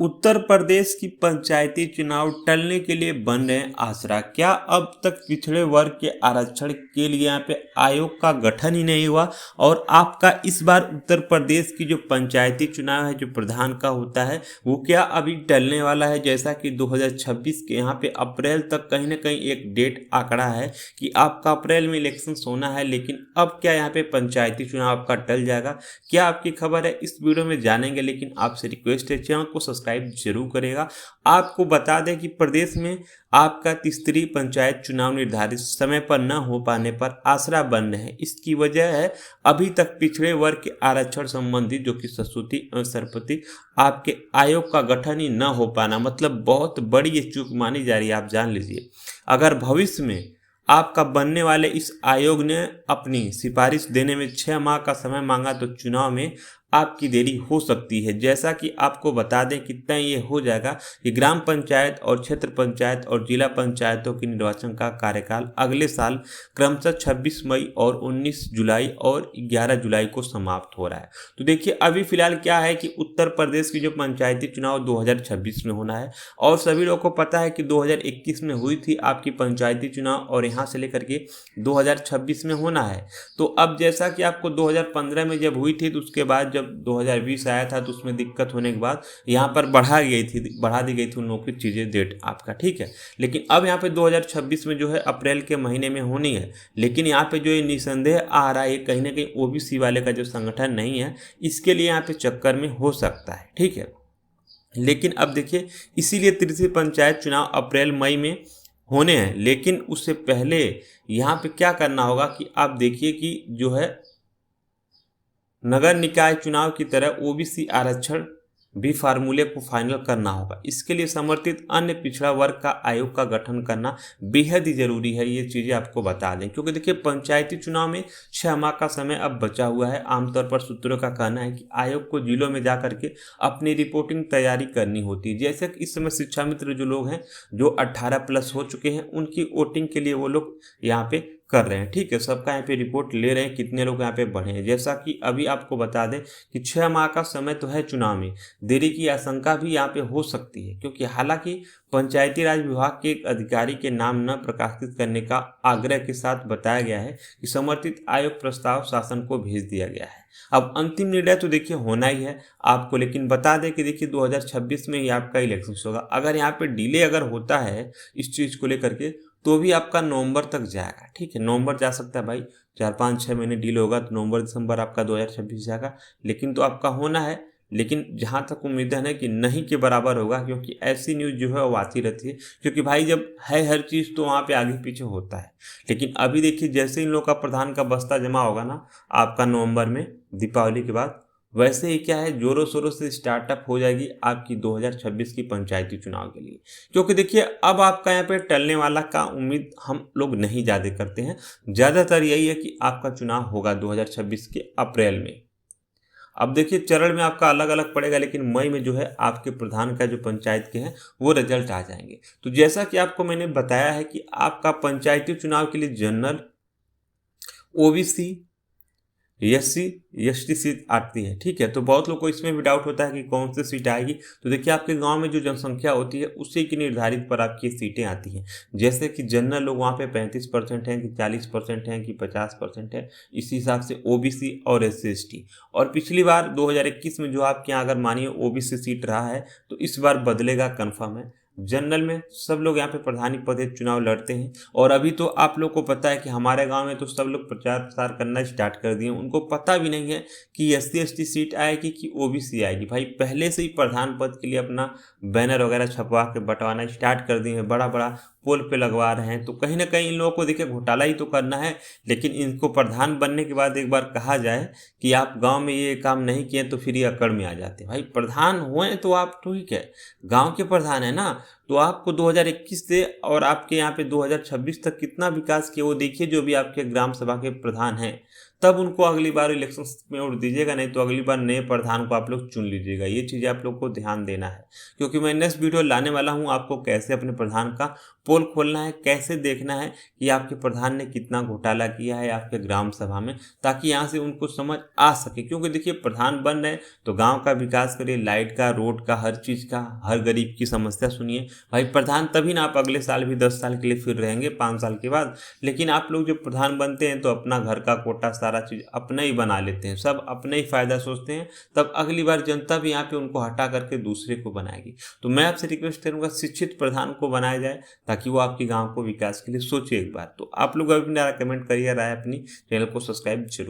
उत्तर प्रदेश की पंचायती चुनाव टलने के लिए बन रहे हैं आसरा। क्या अब तक पिछड़े वर्ग के आरक्षण के लिए यहाँ पे आयोग का गठन ही नहीं हुआ और आपका इस बार उत्तर प्रदेश की जो पंचायती चुनाव है जो प्रधान का होता है वो क्या अभी टलने वाला है? जैसा कि 2026 के यहाँ पे अप्रैल तक कहीं ना कहीं एक डेट आंकड़ा है कि आपका अप्रैल में इलेक्शन होना है, लेकिन अब क्या यहाँ पे पंचायती चुनाव आपका टल जाएगा? क्या आपकी खबर है इस वीडियो में जानेंगे, लेकिन आपसे रिक्वेस्ट है चैनल को सब्सक्राइब जरूर करेगा। आपको बता दें कि प्रदेश में आपका त्रिस्तरीय पंचायत चुनाव निर्धारित समय पर न हो पाने पर आसरा बन रहे हैं। इसकी वजह है अभी तक पिछड़े वर्ग के आरक्षण संबंधी जो कि सरस्वती एवं सरपति आपके आयोग का गठन ही न हो पाना, मतलब बहुत बड़ी ये चूक मानी जा रही है। आप जान लीजिए, अगर भविष्य में आपका बनने वाले इस आयोग ने अपनी सिफारिश देने में 6 माह का समय मांगा तो चुनाव में आपकी देरी हो सकती है। जैसा कि आपको बता दें कि तय ये हो जाएगा कि ग्राम पंचायत और क्षेत्र पंचायत और जिला पंचायतों के निर्वाचन का कार्यकाल अगले साल क्रमशः 26 मई और 19 जुलाई और 11 जुलाई को समाप्त हो रहा है। तो देखिए अभी फिलहाल क्या है कि उत्तर प्रदेश की जो पंचायती चुनाव 2026 में होना है और सभी लोगों को पता है कि 2021 में हुई थी आपकी पंचायती चुनाव और यहाँ से लेकर के 2026 में होना है। तो अब जैसा कि आपको 2015 में जब हुई थी तो उसके बाद जब 2020 आया था तो उसमें दिक्कत होने के बाद यहाँ पर बढ़ा दी गई थी उन लोगों की चीज़ें डेट आपका, ठीक है। लेकिन अब यहाँ पे 2026 में जो है अप्रैल के महीने में होनी है, लेकिन यहाँ पे जो ये निसंदेह आ रहा है कहीं ना कहीं ओबीसी वाले का जो संगठन नहीं है इसके लिए यहाँ पे चक्कर में हो सकता है, ठीक है। लेकिन अब देखिए इसीलिए तृतीय पंचायत चुनाव अप्रैल मई में होने हैं, लेकिन उससे पहले यहाँ पे क्या करना होगा कि आप देखिए कि जो है नगर निकाय चुनाव की तरह ओबीसी आरक्षण भी फार्मूले को फाइनल करना होगा। इसके लिए समर्थित अन्य पिछड़ा वर्ग का आयोग का गठन करना बेहद ही जरूरी है। ये चीज़ें आपको बता दें क्योंकि देखिए पंचायती चुनाव में 6 माह का समय अब बचा हुआ है। आमतौर पर सूत्रों का कहना है कि आयोग को जिलों में जा करके अपनी रिपोर्टिंग तैयारी करनी होती है। जैसे कि इस समय शिक्षा मित्र जो लोग हैं जो 18+ हो चुके हैं उनकी वोटिंग के लिए वो लोग यहाँ पे कर रहे हैं, ठीक है। सबका यहाँ पे रिपोर्ट ले रहे हैं कितने लोग यहाँ पे बढ़े हैं। जैसा कि अभी आपको बता दें कि 6 माह का समय तो है, चुनाव में देरी की आशंका भी यहाँ पे हो सकती है क्योंकि हालांकि पंचायती राज विभाग के एक अधिकारी के नाम न प्रकाशित करने का आग्रह के साथ बताया गया है कि समर्थित आयोग प्रस्ताव शासन को भेज दिया गया है। अब अंतिम निर्णय तो देखिए होना ही है आपको, लेकिन बता दें कि देखिए 2026 में ही आपका इलेक्शन होगा। अगर यहाँ पे डिले अगर होता है इस चीज़ को लेकर के तो भी आपका नवंबर तक जाएगा, ठीक है। नवंबर जा सकता है भाई, 4-5-6 महीने डील होगा तो नवंबर दिसंबर आपका 2026 जाएगा, लेकिन तो आपका होना है। लेकिन जहाँ तक उम्मीद है कि नहीं के बराबर होगा क्योंकि ऐसी न्यूज़ जो है वो आती रहती है क्योंकि भाई जब है हर चीज़ तो वहाँ पे आगे पीछे होता है। लेकिन अभी देखिए जैसे इन लोग का प्रधान का बस्ता जमा होगा ना आपका नवंबर में दीपावली के बाद, वैसे ही क्या है जोरों शोरों से स्टार्टअप हो जाएगी आपकी 2026 की पंचायती चुनाव के लिए। क्योंकि देखिए अब आपका यहाँ पे टलने वाला का उम्मीद हम लोग नहीं ज़्यादा करते हैं। ज़्यादातर यही है कि आपका चुनाव होगा 2026 के अप्रैल में। अब देखिए चरण में आपका अलग अलग पड़ेगा, लेकिन मई में जो है आपके प्रधान का जो पंचायत के हैं वो रिजल्ट आ जाएंगे। तो जैसा कि आपको मैंने बताया है कि आपका पंचायती चुनाव के लिए general, OBC, SC ST seat आती है, ठीक है। तो बहुत लोग को इसमें भी डाउट होता है कि कौन सी सीट आएगी। तो देखिए आपके गांव में जो जनसंख्या होती है उसी की निर्धारित पर आपकी सीटें आती हैं। जैसे कि जनरल लोग वहाँ पे 35% हैं कि 40% हैं कि 50% है, इसी हिसाब से ओबीसी और एससी एसटी। और पिछली बार 2021 में जो आपके यहाँ अगर मानिए ओबीसी सीट रहा है तो इस बार बदलेगा, कन्फर्म है। जनरल में सब लोग यहाँ पे प्रधानी पद चुनाव लड़ते हैं और अभी तो आप लोग को पता है कि हमारे गांव में तो सब लोग प्रचार प्रसार करना स्टार्ट कर दिए। उनको पता भी नहीं है कि एससी एसटी सीट आएगी कि ओबीसी आएगी। भाई पहले से ही प्रधान पद के लिए अपना बैनर वगैरह छपवा के बंटवाना स्टार्ट कर दिए हैं, बड़ा बड़ा पोल पे लगवा रहे हैं। तो कहीं ना कहीं इन लोगों को देखिए घोटाला ही तो करना है। लेकिन इनको प्रधान बनने के बाद एक बार कहा जाए कि आप गांव में ये काम नहीं किए तो फिर ये अकड़ में आ जाते। भाई प्रधान हुए तो आप ठीक है, गांव के प्रधान है ना, तो आपको 2021 से और आपके यहाँ पे 2026 तक कितना विकास किया वो देखिए। जो भी आपके ग्राम सभा के प्रधान हैं तब उनको अगली बार इलेक्शन में वोट दीजिएगा, नहीं तो अगली बार नए प्रधान को आप लोग चुन लीजिएगा। ये चीज़ आप लोग को ध्यान देना है, क्योंकि मैं नेक्स्ट वीडियो लाने वाला हूँ आपको कैसे अपने प्रधान का पोल खोलना है, कैसे देखना है कि आपके प्रधान ने कितना घोटाला किया है आपके ग्राम सभा में, ताकि यहाँ से उनको समझ आ सके। क्योंकि देखिए प्रधान बन रहे तो गांव का विकास करिए, लाइट का, रोड का, हर चीज़ का, हर गरीब की समस्या सुनिए भाई। प्रधान तभी ना आप अगले साल भी 10 साल के लिए फिर रहेंगे 5 साल के बाद। लेकिन आप लोग जब प्रधान बनते हैं तो अपना घर का कोटा सारा चीज़ अपना ही बना लेते हैं, सब अपने ही फायदा सोचते हैं, तब अगली बार जनता भी यहाँ पे उनको हटा करके दूसरे को बनाएगी। तो मैं आपसे रिक्वेस्ट करूँगा शिक्षित प्रधान को बनाया जाए, ताकि वो आपके गांव को विकास के लिए सोचे एक बार। तो आप लोग अभी मेरा कमेंट करिए, राय अपनी, चैनल को सब्सक्राइब जरूर।